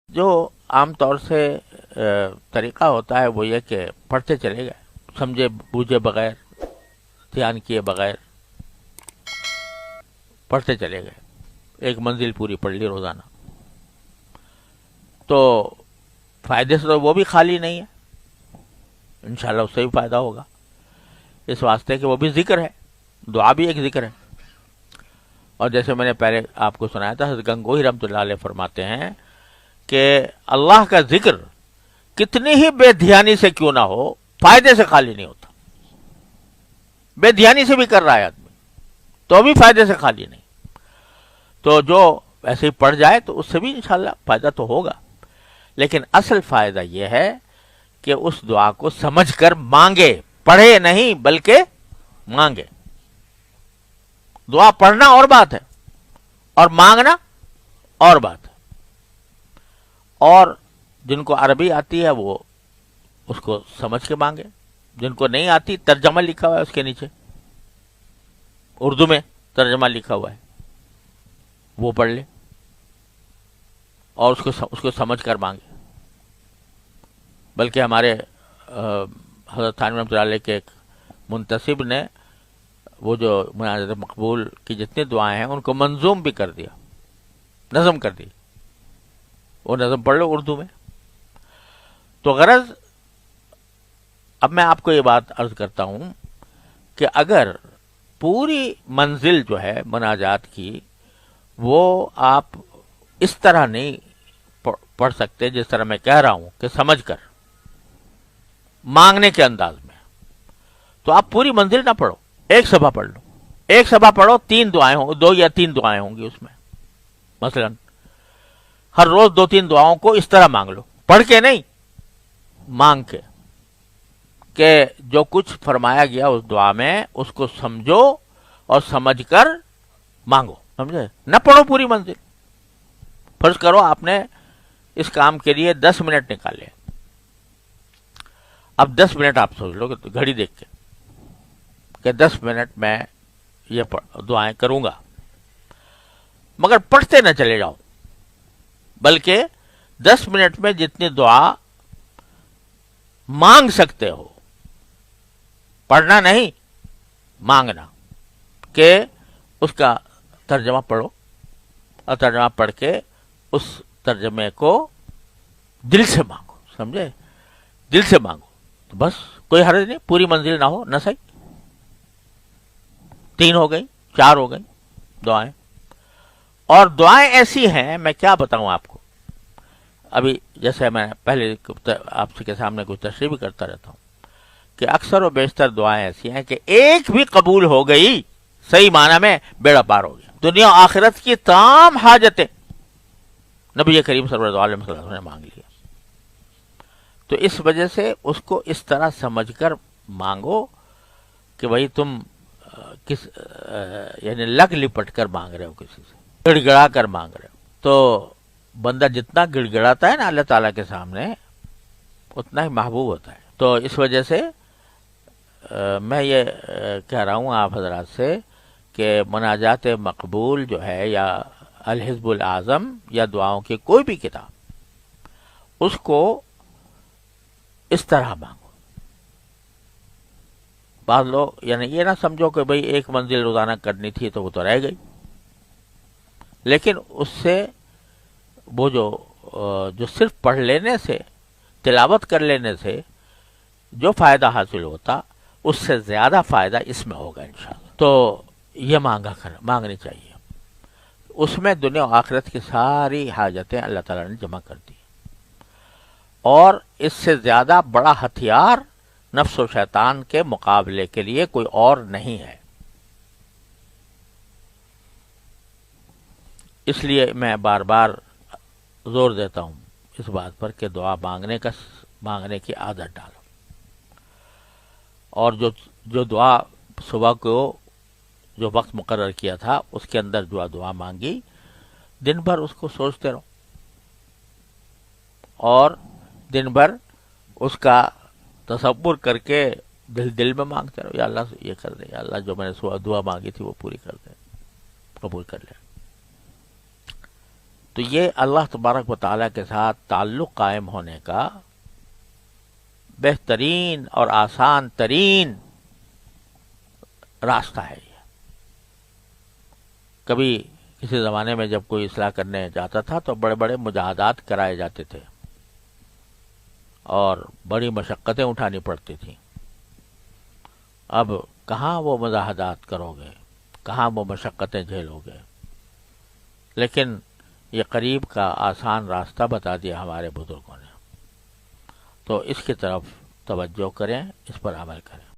जो आम तौर से तरीका होता है वो ये कि पढ़ते चले गए, समझे बूझे बगैर, ध्यान किए बगैर पढ़ते चले गए, एक मंजिल पूरी पढ़ ली रोजाना, तो फायदे से तो वो भी खाली नहीं है, इंशाल्लाह उससे भी फायदा होगा, इस वास्ते कि वो भी जिक्र है, दुआ भी एक जिक्र है। और जैसे मैंने पहले आपको सुनाया था, हज़रत गंगोही रहमतुल्लाह अलैह फरमाते हैं कि अल्लाह का जिक्र कितनी ही बेध्यानी से क्यों ना हो, फायदे से खाली नहीं होता। बेध्यानी से भी कर रहा है आदमी तो भी फायदे से खाली नहीं। तो जो ऐसे ही पढ़ जाए तो उससे भी इंशाल्लाह फायदा तो होगा, लेकिन असल फायदा यह है कि उस दुआ को समझकर मांगे, पढ़े नहीं बल्कि मांगे। दुआ पढ़ना और बात है और मांगना और बात है। और जिनको अरबी आती है वो उसको समझ के मांगे, जिनको नहीं आती तर्जमा लिखा हुआ है उसके नीचे, उर्दू में तर्जमा लिखा हुआ है, वो पढ़ ले और उसको समझ कर मांगे। बल्कि हमारे हज़रत थानवी रहमतुल्लाह अलैह के एक मुंतसिब ने वो जो मुनाजात मकबूल की जितनी दुआएं हैं उनको मंजूम भी कर दिया, नज़म कर दी, वो नज़म पढ़ लो उर्दू में। तो गरज अब मैं आपको ये बात अर्ज करता हूं कि अगर पूरी मंजिल जो है मुनाजात की वो आप इस तरह नहीं पढ़ सकते जिस तरह मैं कह रहा हूं कि समझ कर मांगने के अंदाज में, तो आप पूरी मंजिल ना पढ़ो, एक सभा पढ़ लो। एक सभा पढ़ो, 3 दुआएं होंगी, 2 या 3 दुआएं होंगी उसमें। मसलन हर रोज 2-3 दुआओं को इस तरह मांग लो, पढ़ के नहीं, मांग के, कि जो कुछ फरमाया गया उस दुआ में उसको समझो और समझकर मांगो, समझे? न पढ़ो पूरी मंजिल। फर्ज करो आपने इस काम के लिए 10 मिनट निकाले, अब 10 मिनट आप सोच लो कि घड़ी देख के कि 10 मिनट में ये दुआएं करूंगा, मगर पढ़ते न चले जाओ, बल्कि 10 मिनट में जितनी दुआ मांग सकते हो, पढ़ना नहीं मांगना, कि उसका तर्जमा पढ़ो और तर्जमा पढ़ के उस तर्जमे को दिल से मांगो, समझे? दिल से मांगो तो बस, कोई हर्ज नहीं, पूरी मंजिल ना हो न सही, 3 हो गई, 4 हो गई दुआएं। और दुआएं ऐसी हैं, मैं क्या बताऊं आपको, अभी जैसे मैं पहले आपसे के सामने कुछ तशरीह भी करता रहता हूं कि अक्सर और बेशतर दुआएं ऐसी हैं कि एक भी कबूल हो गई, सही माना में बेड़ा पार हो गया, दुनिया आखिरत की तमाम हाजतें नबी करीम सल्लल्लाहु अलैहि वसल्लम ने मांग लिया। तो इस वजह से उसको इस तरह समझकर मांगो कि भाई तुम किस यानी लग लिपट कर मांग रहे हो, किसी से गिड़गिड़ा कर मांग रहे हो। तो बंदा जितना गिड़गिड़ाता है ना अल्लाह ताला के सामने, उतना ही महबूब होता है। तो इस वजह से मैं ये कह रहा हूँ आप हजरात से कि मुनाजात मकबूल जो है या अल हिज़्बुल आज़म या दुआओं की कोई भी किताब, उसको इस तरह मांगो। बात लो, यानी ये ना समझो कि भाई एक मंजिल रोजाना करनी थी तो वो तो रह गई, लेकिन उससे वो जो सिर्फ पढ़ लेने से, तिलावत कर लेने से जो फायदा हासिल होता, उससे ज्यादा फायदा इसमें होगा इंशाअल्लाह। तो ये मांगनी चाहिए, उसमें दुनिया और आखिरत की सारी हाजतें अल्लाह ताला ने जमा कर दी। और इससे ज्यादा बड़ा हथियार नफ्स और शैतान के मुकाबले के लिए कोई और नहीं है। इसलिए मैं बार बार जोर देता हूं इस बात पर कि दुआ मांगने की आदत डालो। और जो दुआ सुबह को जो वक्त मुकर्रर किया था उसके अंदर जो दुआ मांगी, दिन भर उसको सोचते रहो और दिन भर उसका तसव्वुर करके दिल में मांगते रहो, या अल्लाह ये कर दे, या अल्लाह जो मैंने सुबह दुआ मांगी थी वो पूरी कर दे, कबूल कर ले। تو یہ اللہ تبارک و تعالیٰ کے ساتھ تعلق قائم ہونے کا بہترین اور آسان ترین راستہ ہے یہ۔ کبھی کسی زمانے میں جب کوئی اصلاح کرنے جاتا تھا تو بڑے بڑے مجاہدات کرائے جاتے تھے اور بڑی مشقتیں اٹھانی پڑتی تھیں۔ اب کہاں وہ مجاہدات کرو گے، کہاں وہ مشقتیں جھیلو گے؟ لیکن یہ قریب کا آسان راستہ بتا دیا ہمارے بزرگوں نے، تو اس کی طرف توجہ کریں، اس پر عمل کریں۔